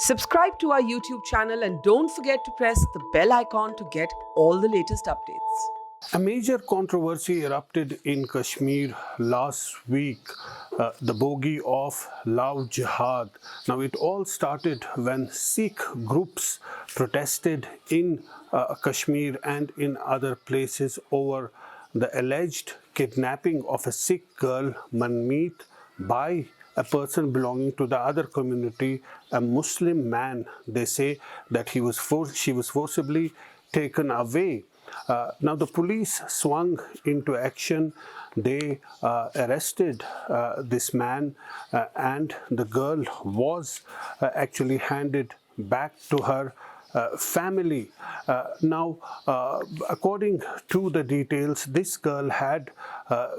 Subscribe to our YouTube channel and don't forget to press the bell icon to get all the latest updates. A major controversy erupted in Kashmir last week, the bogey of Love Jihad. Now, it all started when Sikh groups protested in Kashmir and in other places over the alleged kidnapping of a Sikh girl, Manmeet, by a person belonging to the other community, a Muslim man. They say that she was forcibly taken away. Now the police swung into action. They arrested this man, and the girl was actually handed back to her family. Now, according to the details, this girl had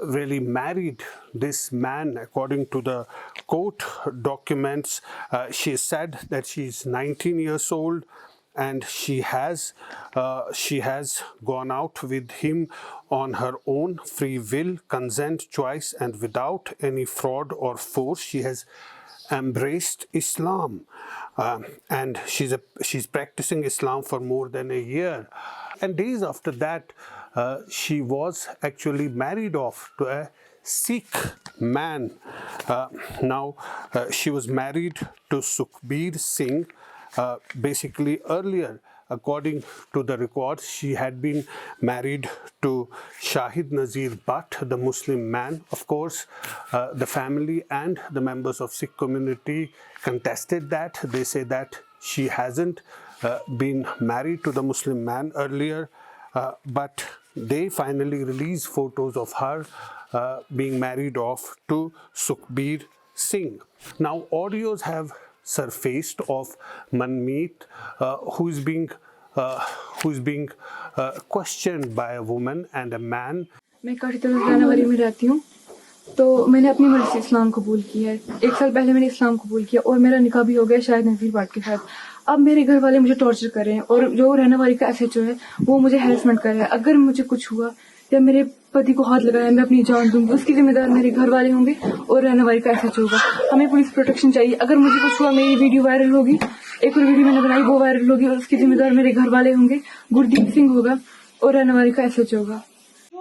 really married this man. According to the court documents, she said that she is 19 years old, and she has gone out with him on her own free will, consent, choice, and without any fraud or force. She has embraced Islam, and she's practicing Islam for more than a year. And days after that, she was actually married off to a Sikh man. Now, she was married to Sukhbir Singh. Basically, earlier, according to the records, she had been married to Shahid Nazir Bhatt, the Muslim man. Of course, the family and the members of Sikh community contested that. They say that she hasn't been married to the Muslim man earlier, but they finally released photos of her being married off to Sukhbir Singh. Now, audios have surfaced of Manmeet, who is being questioned by a woman and a man. मैं काठी तलवारी में रहती हूँ, तो मैंने अपनी मर्जी से इस्लाम कबूल किया है। 1 साल पहले मैंने इस्लाम कबूल किया और मेरा निकाह भी हो गया शाहिद नज़ीर भट्ट के साथ। अब मेरे घर वाले मुझे टॉर्चर कर रहे हैं और जो रहनेवाली का एसएचओ है वो मुझे हैरेसमेंट कर रहा है। अगर मुझे कुछ हुआ या मेरे पति को हाथ लगाया, मैं अपनी जान दूंगी, उसकी जिम्मेदार मेरे घर वाले होंगे और रहनेवाली का एसएचओ होगा। हमें पुलिस प्रोटेक्शन चाहिए। अगर मुझे कुछ हुआ, मेरी वीडियो वायरल होगी, एक और वीडियो मैंने बनाई वो वायरल होगी और उसकी जिम्मेदार मेरे घर वाले होंगे, गुरदीप सिंह होगा और रहनेवाली का एसएचओ होगा।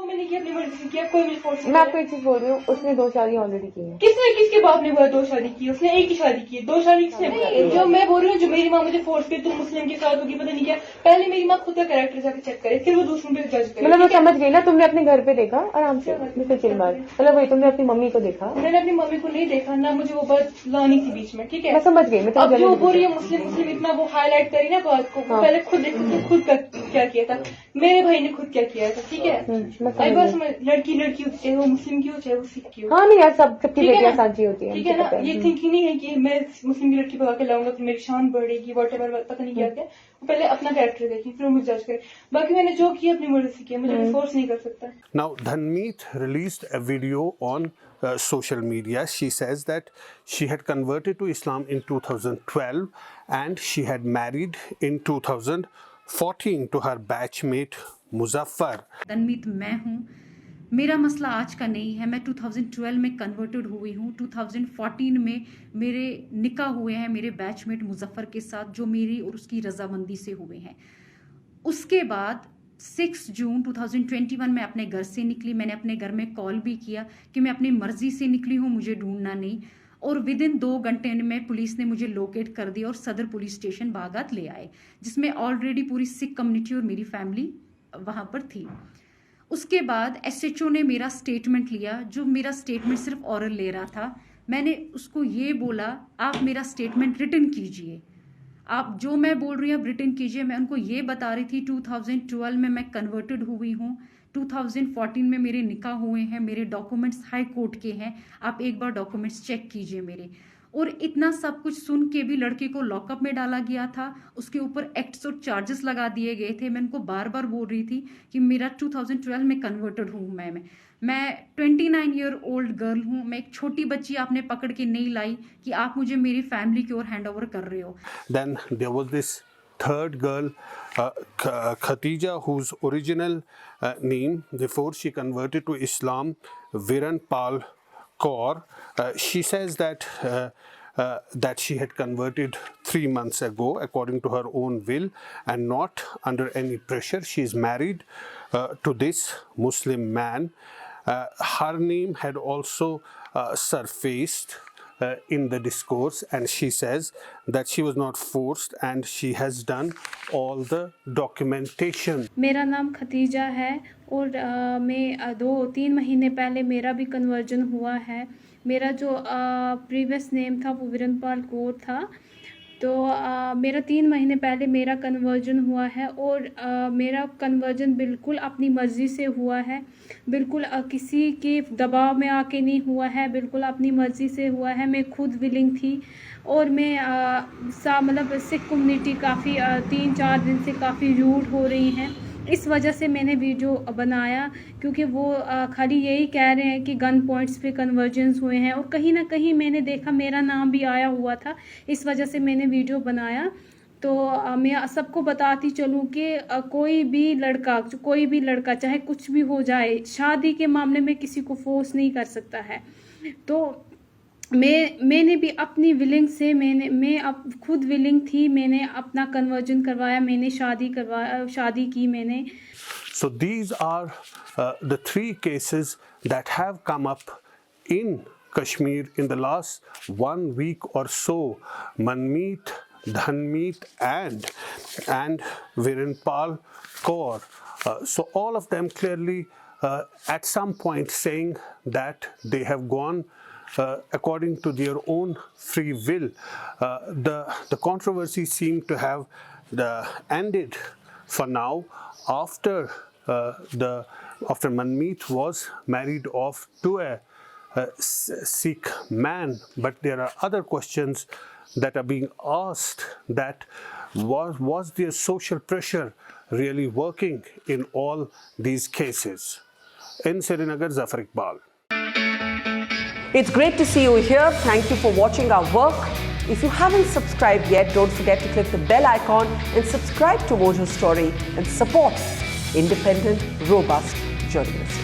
मैंने की अपनी मर्जी से किया, कोई मुझे फोर्स। मैं आपको एक चीज बोल रही हूँ, उसने 2 शादी ऑलरेडी की है। किसके बाप ने बोला 2 शादी की? उसने एक ही शादी की है। 2 शादी किसने बोला? जो मैं बोल रही हूँ, जो मेरी माँ मुझे फोर्स की, तुम मुस्लिम के साथ होगी, पता नहीं क्या। पहले मेरी माँ खुद का कैरेक्टर जाके चेक करे, फिर वो दूसरों पे जज करे। मतलब मैं समझ गई ना, तुमने अपने घर पे देखा आराम से, बिल्कुल चिल मार। मतलब वही तुमने अपनी मम्मी को देखा। मैंने अपनी मम्मी को नहीं देखा ना, मुझे वो बात लानी थी बीच में, ठीक है? मैं समझ गई। मैं अब जो बोल रही है मुस्लिम इतना वो हाईलाइट करी ना बात को, पहले खुद देखो खुद का क्या किया था, मेरे भाई ने खुद क्या किया था, ठीक है? बस लड़की चाहे वो मुस्लिम की हो चाहे वो सिख की हो। हाँ नहीं यार, सबकी बेटियां साझी होती है, ठीक है ना? ये थिंकिंग नहीं है कि मैं मुस्लिम की लड़की भगा के लाऊंगा फिर मेरी शान बढ़ेगी, वॉटेवर, पता नहीं क्या क्या। पहले अपना कैरेक्टर देखिए, फिर मुझे जज करे। बाकी मैंने जो किया अपनी मर्जी से किया, मुझे फोर्स नहीं कर सकता। Now, Dhanmeet released a video on social media. She says that she had converted to Islam in 2012 and she had married in 2014 to her batchmate Muzaffar. धनमीत मैं हूँ। मेरा मसला आज का नहीं है। मैं 2012 में कन्वर्टेड हुई हूँ। 2014 में मेरे निकाह हुए हैं मेरे बैचमेट मुजफ्फर के साथ, जो मेरी और उसकी रजामंदी से हुए हैं। उसके बाद 6 जून 2021 में अपने घर से निकली। मैंने अपने घर में कॉल भी किया कि मैं अपनी मर्जी से निकली हूँ, मुझे ढूंढना नहीं। और विदिन 2 घंटे में पुलिस ने मुझे लोकेट कर दिया और सदर पुलिस स्टेशन बागात ले आए, जिसमें ऑलरेडी पूरी सिख कम्युनिटी और मेरी फैमिली वहाँ पर थी। उसके बाद एसएचओ ने मेरा स्टेटमेंट लिया, जो मेरा स्टेटमेंट सिर्फ ऑरल ले रहा था। मैंने उसको ये बोला, आप मेरा स्टेटमेंट रिटन कीजिए, आप जो मैं बोल रही हूँ आप रिटन कीजिए। मैं उनको ये बता रही थी 2012 में मैं कन्वर्टेड हुई हूँ, 2014 में मेरे निकाह हुए हैं, मेरे डॉक्यूमेंट्स हाई कोर्ट के हैं, आप एक बार डॉक्यूमेंट्स चेक कीजिए मेरे। और इतना सब कुछ सुन के भी लड़के को लॉकअप में डाला गया था, उसके ऊपर एक्ट्स और चार्जेस लगा दिए गए थे। मैं उनको बार बार बोल रही थी कि मेरा 2012 में कन्वर्टेड हूँ मैं 29 ईयर ओल्ड गर्ल हूँ। मैं एक छोटी बच्ची आपने पकड़ के नहीं लाई कि आप मुझे मेरी फैमिली की ओर हैंड ओवर कर रहे हो। Then there was this third girl, Khatija, whose original name before she converted to Islam, Viran Pal Kaur. She says that that she had converted 3 months ago, according to her own will and not under any pressure. She is married to this Muslim man. Her name had also surfaced in the discourse, and she says that she was not forced and she has done all the documentation. मेरा नाम Khadija है और मैं 2-3 महीने पहले मेरा भी conversion हुआ है। मेरा जो प्रीवियस नेम था वो विरनपाल कौर था। तो मेरा 3 महीने पहले मेरा कन्वर्जन हुआ है और मेरा कन्वर्जन बिल्कुल अपनी मर्ज़ी से हुआ है, बिल्कुल किसी के दबाव में आके नहीं हुआ है, बिल्कुल अपनी मर्ज़ी से हुआ है। मैं खुद विलिंग थी और मैं मतलब सिख कम्युनिटी काफ़ी 3-4 दिन से काफ़ी रूड हो रही हैं। इस वजह से मैंने वीडियो बनाया, क्योंकि वो खाली यही कह रहे हैं कि गन पॉइंट्स पे कन्वर्जन्स हुए हैं और कहीं ना कहीं मैंने देखा मेरा नाम भी आया हुआ था, इस वजह से मैंने वीडियो बनाया। तो मैं सबको बताती चलूँ कि कोई भी लड़का चाहे कुछ भी हो जाए, शादी के मामले में किसी को फोर्स नहीं कर सकता है। तो मैंने भी अपनी विलिंग से मैं अब खुद विलिंग थी, मैंने अपना कन्वर्जन करवाया, मैंने शादी की मैंने। So these are the 3 cases that have come up in Kashmir in the last 1 week or so. Manmeet, Dhanmeet and Virenpal Kaur. So all of them clearly at some point saying that they have gone according to their own free will. The controversy seemed to have ended for now after Manmeet was married off to a Sikh man. But there are other questions that are being asked, that was there social pressure really working in all these cases? In Srinagar, Zafar Iqbal. It's great to see you here. Thank you for watching our work. If you haven't subscribed yet, don't forget to click the bell icon and subscribe to Mojo Story and support independent, robust journalism.